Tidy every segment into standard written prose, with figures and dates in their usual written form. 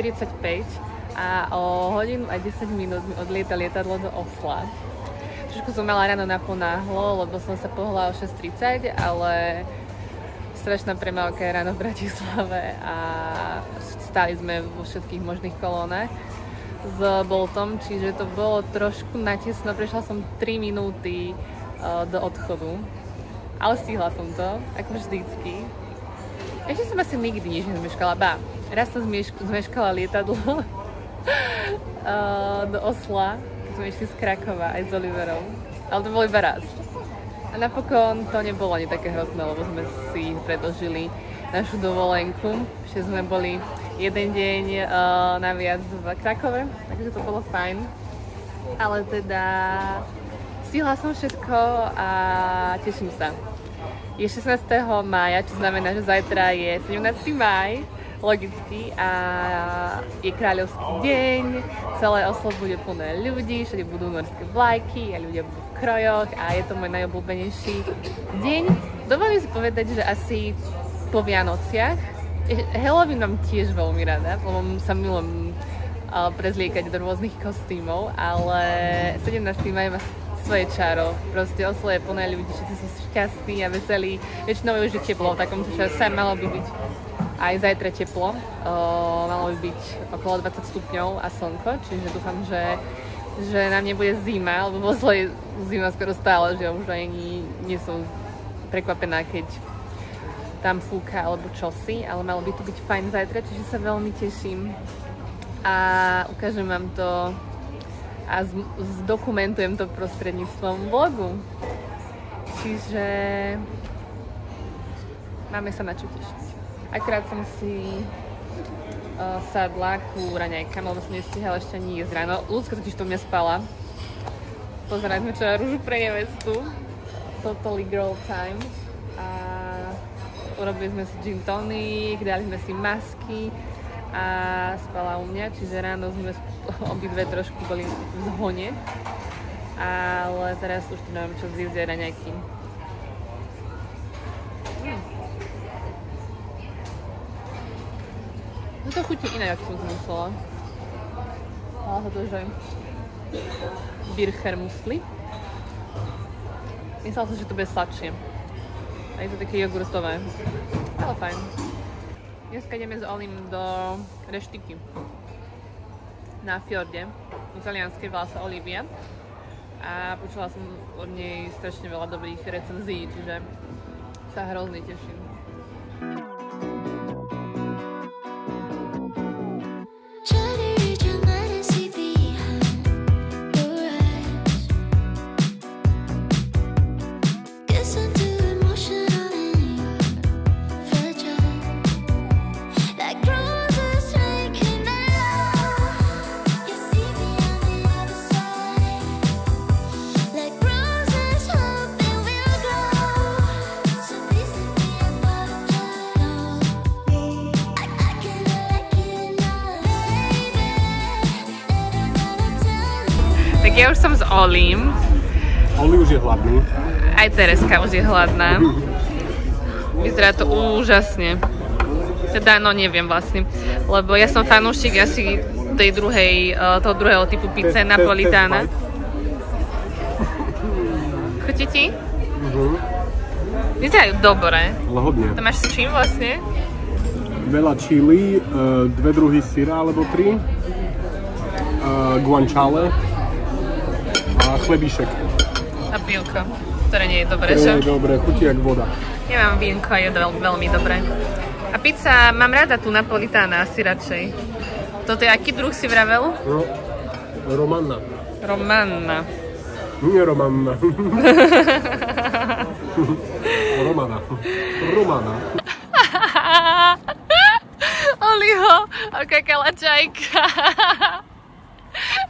9:45 a o hodinu a 10 minút mi odlieta lietadlo do Osla. Trošku som mala ráno naponáhlo, lebo som sa pohla o 6:30, ale strašná premávka je ráno v Bratislave a stáli sme vo všetkých možných kolónach s Boltom, čiže to bolo trošku natesno. Prešla som 3 minúty do odchodu, ale stihla som to, ako vždycky. Ešte som asi nikdy nič nezmeškala. Raz som zmeškala lietadlo do Osla, keď sme išli z Krakova aj s Oliverom, ale to bol iba raz. A napokon to nebolo ani také hrozné, lebo sme si predložili našu dovolenku. Ešte sme boli jeden deň naviac v Krakove, takže to bolo fajn. Ale teda stihla som všetko a teším sa. Je 16. mája, čo znamená, že zajtra je 17. máj, logicky, a je kráľovský deň, celé Oslo bude plné ľudí, všade budú norské vlajky a ľudia budú v krojoch a je to môj najobľúbenejší deň. Dovolím si povedať, že asi po Vianociach. Halloween mám tiež veľmi rada, lebo sa milujem prezliekať do rôznych kostýmov, ale 17. máj má svoje čaro. Proste Oslo je plné ľudí, všetci sú šťastní a veselí. Väčšinou je už teplo, v takomto čase malo by byť aj zajtra teplo. Malo by byť okolo 20 stupňov a slnko, čiže dúfam, že nám nebude zima, lebo vo Oslo je zima skoro stále, že už ani nie som prekvapená, keď tam fúka alebo čosi, ale malo by to byť fajn zajtra, čiže sa veľmi teším a ukážem vám to a zdokumentujem to prostredníctvom vlogu. Čiže máme sa na čo tešiť. Akurát som si sadla ku raňajkám, lebo som nestihala ešte ani jesť ráno. Ľudská totiž to mňa spala. Pozerali sme včera Rúžu pre nevestu. Totally girl time. A urobili sme si gin tonic, dali sme si masky a spala u mňa, čiže ráno sme obidve trošku boli v zhone, ale teraz už tu neviem čo zjesť raňajky. No to chutí inak, ako som si myslela. Mala sa to, že Bircher musli. Myslela som, že to bude sladšie. A je to také jogurtové. Ale fajn. Dneska ideme s Olim do reštiky na fjorde, v talianskej, volá sa Olivia. A počula som od nej strašne veľa dobrých recenzií, čiže sa hrozne teším. Tak ja už som s Olim. Oli už je hladný. Aj Tereska už je hladná. Vyzerá to úžasne. Teda, no neviem vlastne. Lebo ja som fanúšik asi tej toho druhého typu pizza napolitána. Chutí ti? Vyzerajú dobre. Lahodne. To máš s čím vlastne? Veľa čili, 2 druhy syra alebo 3. Guanciale. A chlebíšek. A pivko, ktoré nie je dobré, že? Nie je dobré, chutí jak voda. Ja mám vínko, je veľmi dobré. A pizza, mám rada tú napolitána asi radšej. Toto je aký druh si vravel? No, romanna. Romanna. Nie romanna. Romana. Romana. Oliho, okakala čajka.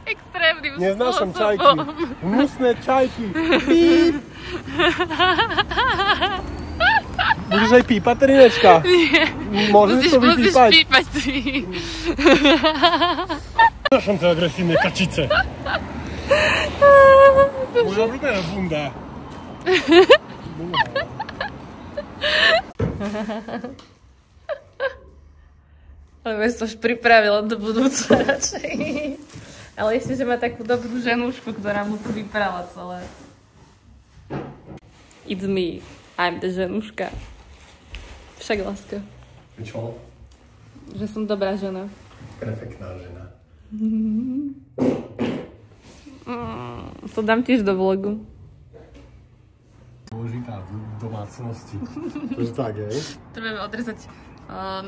Extrémnym Neznášam spôsobom. čajky. Hnusné čajky. Píp. Budeš aj pípať, Trinečka? Nie. Môžeš to vypípať? Musíš pípať ty. Neznášam to agresívne kačice. Moja obľúbená bunda. Lebo ja som už pripravila do budúca radšej. Ale ešte, že má takú dobrú ženušku, ktorá mu to vyprala celé. It's me. I'm the ženuška. Však láska. Čo? Že som dobrá žena. Perfektná žena. To dám tiež do vlogu. Dôležitá v domácnosti. To je tak, hej? Trebujeme odrezať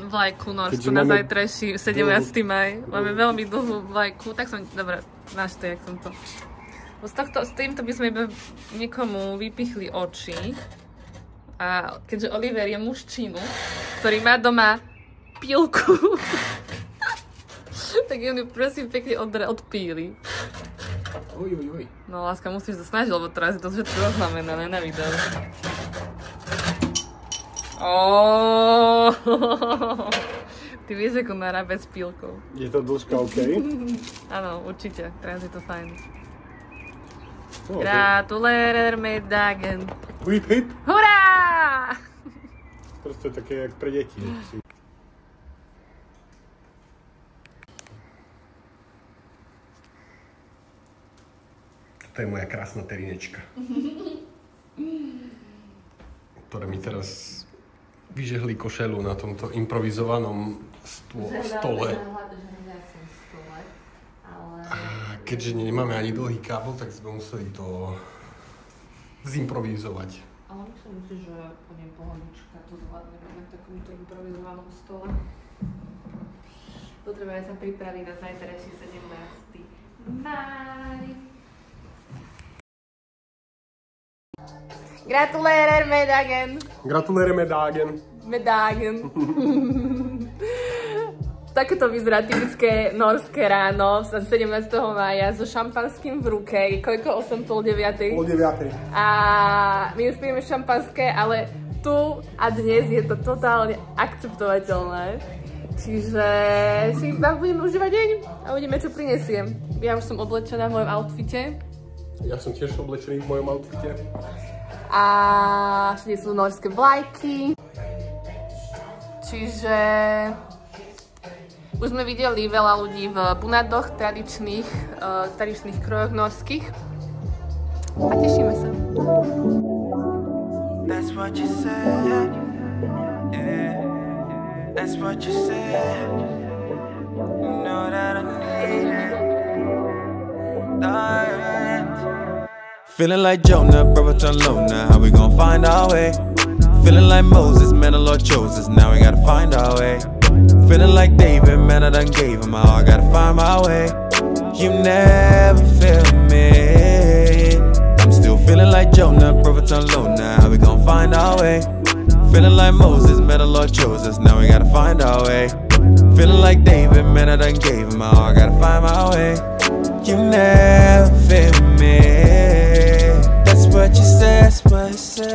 vlajku Norsko na zajtrajší 17. maj. Máme veľmi dlhú vlajku. Tak som... Dobre, máš to, jak som to. S týmto by sme iba niekomu vypichli oči. A keďže Oliver je mužčinu, ktorý má doma pílku, tak ju prosím pekne odpíli. Oj. No láska, musíš sa snažiť, lebo teraz je to všetko zaznamenané na videu. Ty vieš, ako narábať s pílkou. Je to dĺžka OK? Áno, určite. Teraz je to fajn. Okay. Gratulerer med dagen. Hip hip. Hurá! Proste také jak pre deti. Toto je moja krásna terinečka. Ktorá mi teraz vyžehli košelu na tomto improvizovanom stole. A keďže nemáme ani dlhý kábel, tak sme museli to zimprovizovať. Ale myslím si, že po nej pohodička to zvládneme na takomto improvizovanom stole. Potrebujeme sa pripraviť na zajtrajší 17. maj. Gratulerer med dagen. Gratulujem dagen. Med dagen. Takéto vyzerá typické norské ráno 17. mája so šampanským v ruke. Koľko? 8, pol 9? Pol 9. A my už pijeme šampanské, ale tu a dnes je to totálne akceptovateľné. Čiže si iba budeme užívať deň a uvidíme, čo prinesiem. Ja už som oblečená v mojom outfite. Ja som tiež oblečený v mojom outfite. A všade sú norské vlajky. Čiže už sme videli veľa ľudí v bunadoch, tradičných krojoch norských. A tešíme sa. That's what you said. Yeah. That's what you said. You know that I need it. Feeling like Jonah, brother turn low now. How we gon' find our way? Feeling like Moses, man, the Lord chose us. Now we gotta find our way. Feeling like David, man, I done gave him all. I gotta find my way. You never feel me. I'm still feeling like Jonah, brother turn low now. How we gon' find our way? Feeling like Moses, man, the Lord chose us. Now we gotta find our way. Feeling like David, man, I done gave him all. I gotta find my way. You never feel me. That's what you said.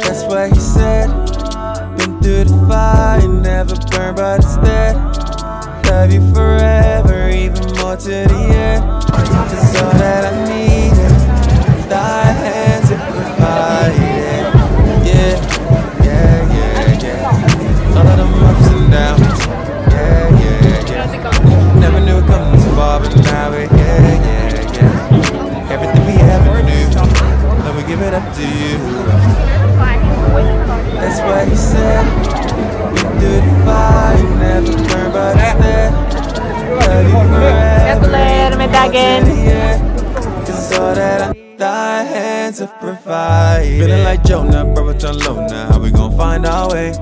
That's what he said. Been through the fire, never burned, but it's dead. Love you forever, even more to the end. Cause all that I needed, thy hands have provided. Yeah. All of them ups and downs. Yeah. Never knew it coming this far, but now we're here. Everything we ever knew, let me give it up to you. That's what he said. Been through the fire, never burned, but it's there. Love you forever. Cause all that thy hands have provided. Feeling like Jonah, brother turn low now. How we gon' find our way?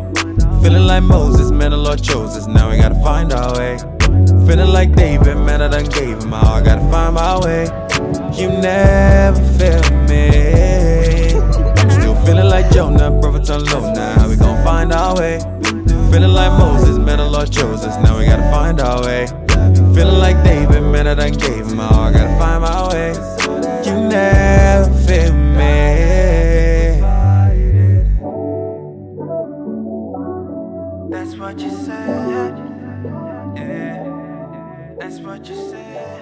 Feeling like Moses, man, the Lord chose us. Now we gotta find our way. Feeling like David, man, I done gave him all. I gotta find my way. You never feel me. I'm still feeling like Jonah, brother turn low now. How we gon' find our way? Feeling like Moses, man, the Lord chose us. Now we gotta find our way. Feeling like David, man, I done gave him all. I gotta find my way. You never feel me. That's what you said. Yeah. That's what you said.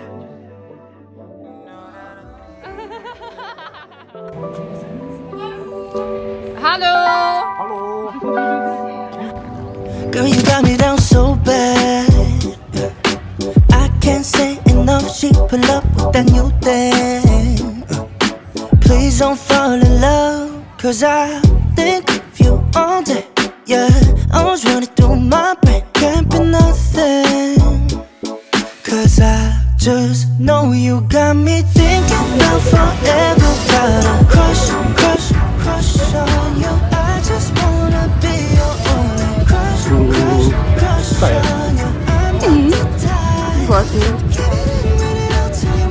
Hallo! Girl, you got me down so bad. pull up with that new thing. Please don't fall in love, cause I think of you all day. Yeah, I was running through my brain, can't be nothing. Cause I just know you got me thinking about forever. Got a crush, crush, crush on you. I just wanna be your only crush, crush, crush on you. I'm not the type.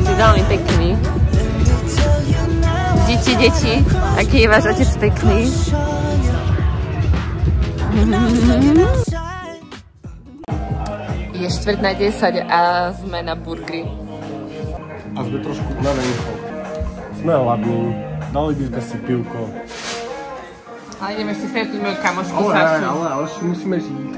Si veľmi pekný. Deti, aký je váš otec pekný. Je 9:45 a sme na burgeri. A sme trošku unavenko. Sme hladní, dali by sme si pivko. Ale ideme ešte stretnúť moju kamošku Sašu. Ale ešte musíme žiť.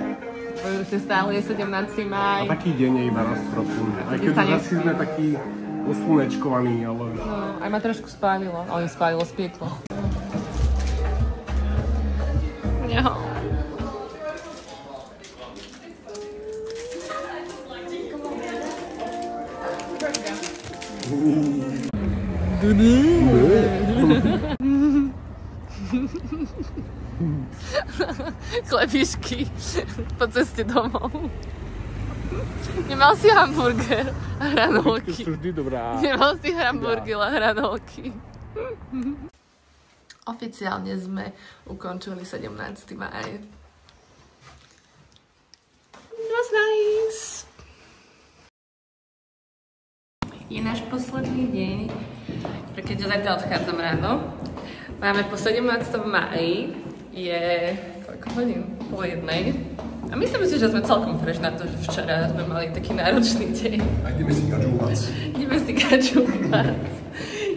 Ešte stále je 17. máj. A taký deň je iba raz trochu. Aj keď zase sme takí oslunečkovaní, ale... No, aj ma trošku spálilo. Ale spálilo, spieklo. Jo. Chlebišky po ceste domov. Nemal si hamburger a hranolky. To sú vždy dobrá. Nemal si hamburger a hranolky. Oficiálne sme ukončili 17. máj. It was nice. Je náš posledný deň, keďže zatiaľ odchádzam ráno. Máme po 17. máji, je koľko hodín? 12:30. A myslím si, že sme celkom fresh na to, že včera sme mali taký náročný deň. A ideme si gačúvať.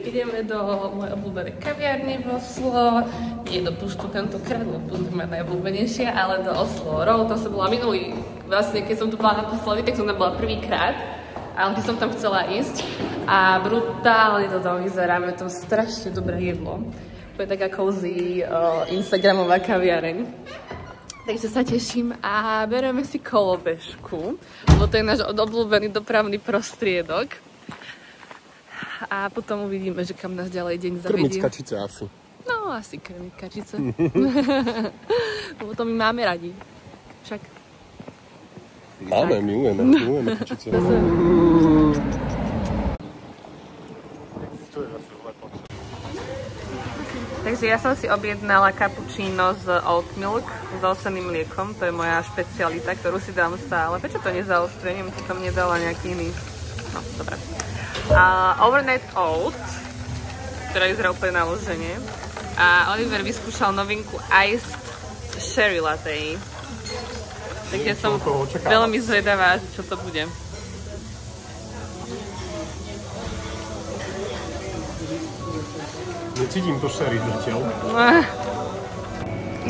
Ideme do mojej obľúbenej kaviarne v Oslo. Nie do Puštu tentokrát, lebo Puštu je najobľúbenejšia, ale do Oslo Road. To som bola minulý, vlastne keď som tu bola naposledy, tak som tam bola prvýkrát. Ale keď som tam chcela ísť a brutálne to tam vyzerá, máme tam strašne dobré jedlo. To je taká cozy instagramová kaviareň. Takže sa teším a bereme si kolobežku, lebo to je náš obľúbený dopravný prostriedok. A potom uvidíme, že kam nás ďalej deň zavedie. Krmiť kačice asi. No, asi krmiť kačice. Lebo to my máme radi. Však. Máme, milujeme kačice. Takže ja som si objednala cappuccino z oat milk s oseným mliekom. To je moja špecialita, ktorú si dám stále. Prečo to nezaostrujem? To tam nedala nejaký iný. No, dobre. A overnight oat, ktorá vyzerá úplne naloženie. A Oliver vyskúšal novinku iced sherry latte. Takže som veľmi zvedavá, čo to bude. Necítim to sherry zatiaľ.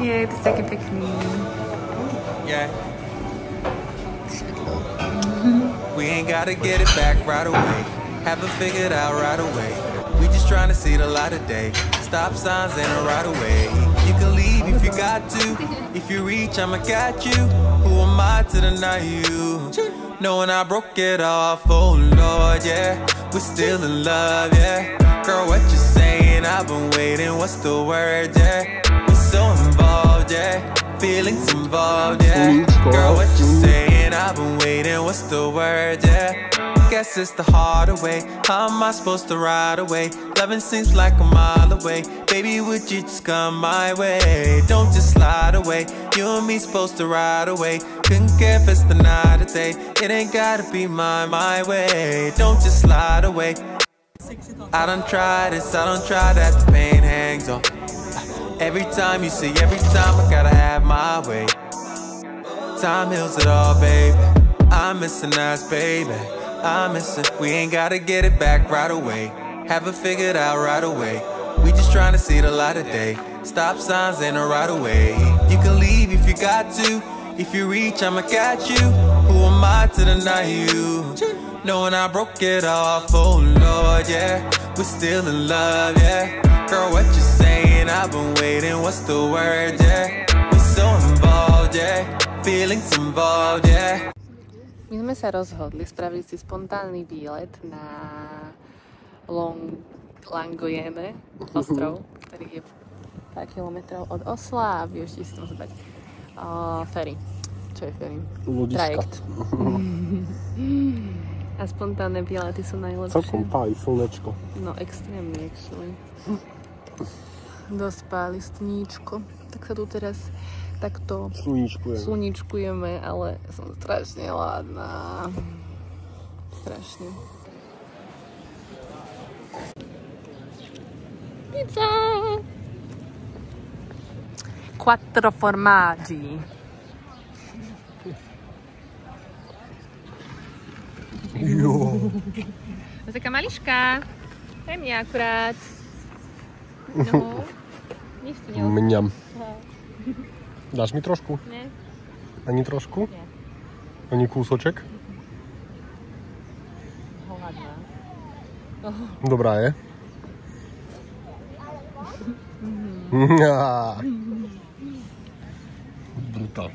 Je, to je taký pekný. Yeah. We ain't gotta get it back right away. Haven't figured out right away. We just trying to see the light of day. Stop signs ain't a right away. You can leave if you got to. If you reach, I'ma catch you. Who am I to deny you? Knowing I broke it off, oh Lord, yeah. We're still in love, yeah. Girl, what you saying? I've been waiting, what's the word, yeah. We're so involved, yeah. Feelings involved, yeah. Girl, what you saying? I've been waiting, what's the word, yeah. Guess it's the harder way. How am I supposed to ride away? Loving seems like a mile away. Baby, would you just come my way? Don't just slide away. You and me supposed to ride away. Couldn't care if it's the night or day. It ain't gotta be my way. Don't just slide away. I done tried this, I done tried that, the pain hangs on. Every time you see, every time I gotta have my way. Time heals it all, baby. I'm missing us, baby. I miss it. We ain't gotta get it back right away. Haven't figured out right away. We just trying to see the light of day. Stop signs ain't a right away. You can leave if you got to. If you reach, I'ma catch you. Who am I to deny you? Knowing I broke it off, oh Lord, yeah. We're still in love, yeah. Girl, what you saying? I've been waiting, what's the word, yeah. We're so involved, yeah. Feelings involved, yeah. My sme sa rozhodli, spravili si spontánny výlet na Langojene ostrov, ktorý je pár kilometrov od Osla a vy ešte si tam zobrať ferry. Čo je ferry? Ľudiska. Trajekt. A spontánne výlety sú najlepšie. Celkom páli slnečko. No extrémne, actually. Dosť páli sluníčko. Tak sa tu teraz takto sluníčkujeme, ale som strašne hladná. Strašne. Pizza! Quattro formaggi. Jo. To taká mališka. Pre mňa akurát. No. Nič tu neostalo. Mňam. Dáš mi trošku? Nie. Ani trošku? Nie. Ani kúsoček? Hladná. Dobrá je? Brutál.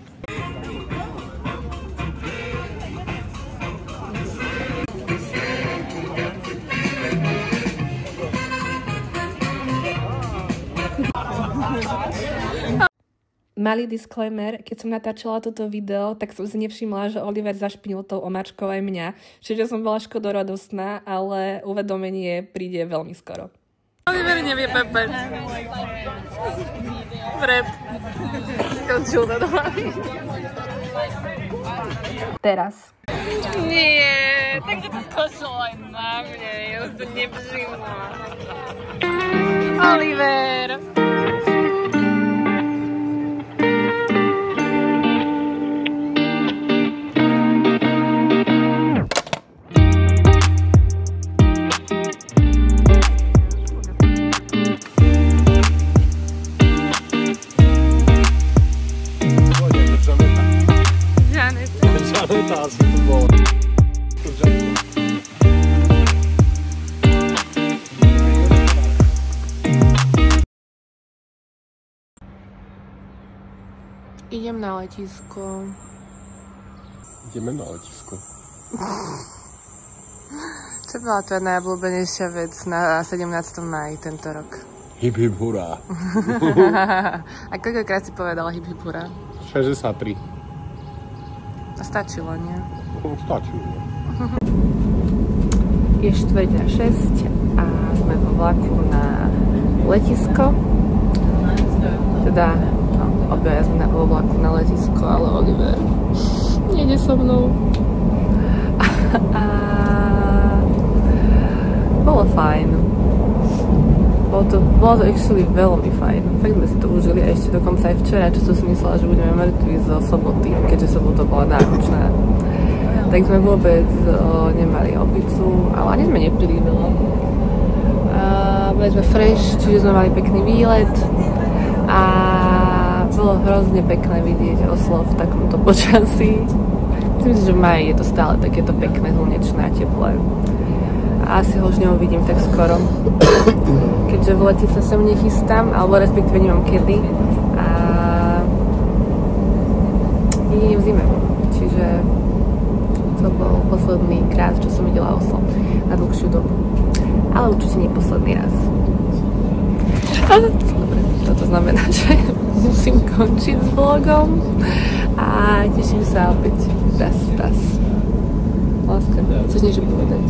Malý disclaimer, keď som natáčala toto video, tak som si nevšimla, že Oliver zašpinil tou omáčkou aj mňa. Čiže som bola škodoradostná, ale uvedomenie príde veľmi skoro. Oliver nevie pepec. Prep. Skočil to do hlavy. Teraz. Nie, tak to skočilo aj na mne. Ja už to nevšimla. Oliver. Idem na letisko. Ideme na letisko. Čo bola tvoja najobľúbenejšia vec na 17. máji tento rok? Hip hip hurá. A koľkokrát si povedala hip hip hurá? 63. To stačilo, nie? Stačilo. Je 5:45 a sme vo vlaku na letisko. Teda, obaja sme vo vlaku na letisko, ale Oliver nejde so mnou. A bolo fajn. Bolo to actually veľmi fajn. Fakt sme si to užili a ešte dokonca aj včera, čo som si myslela, že budeme mŕtvi zo soboty, keďže sobota bola náročná. Tak sme vôbec nemali opicu, ale ani sme nepili veľa. Boli sme fresh, čiže sme mali pekný výlet a bolo hrozne pekné vidieť Oslo v takomto počasí. Myslím si, že v máji je to stále takéto pekné, slnečné a teplé. A asi ho už neuvidím tak skoro. Keďže v lete sa sem nechystám, alebo respektíve nemám kedy. A jedine v zime. Čiže to bol posledný krát, čo som videla Oslo na dlhšiu dobu. Ale určite nie posledný raz. Dobre, toto znamená, že musím končiť s vlogom a teším sa opäť raz. Láska, chceš niečo povedať?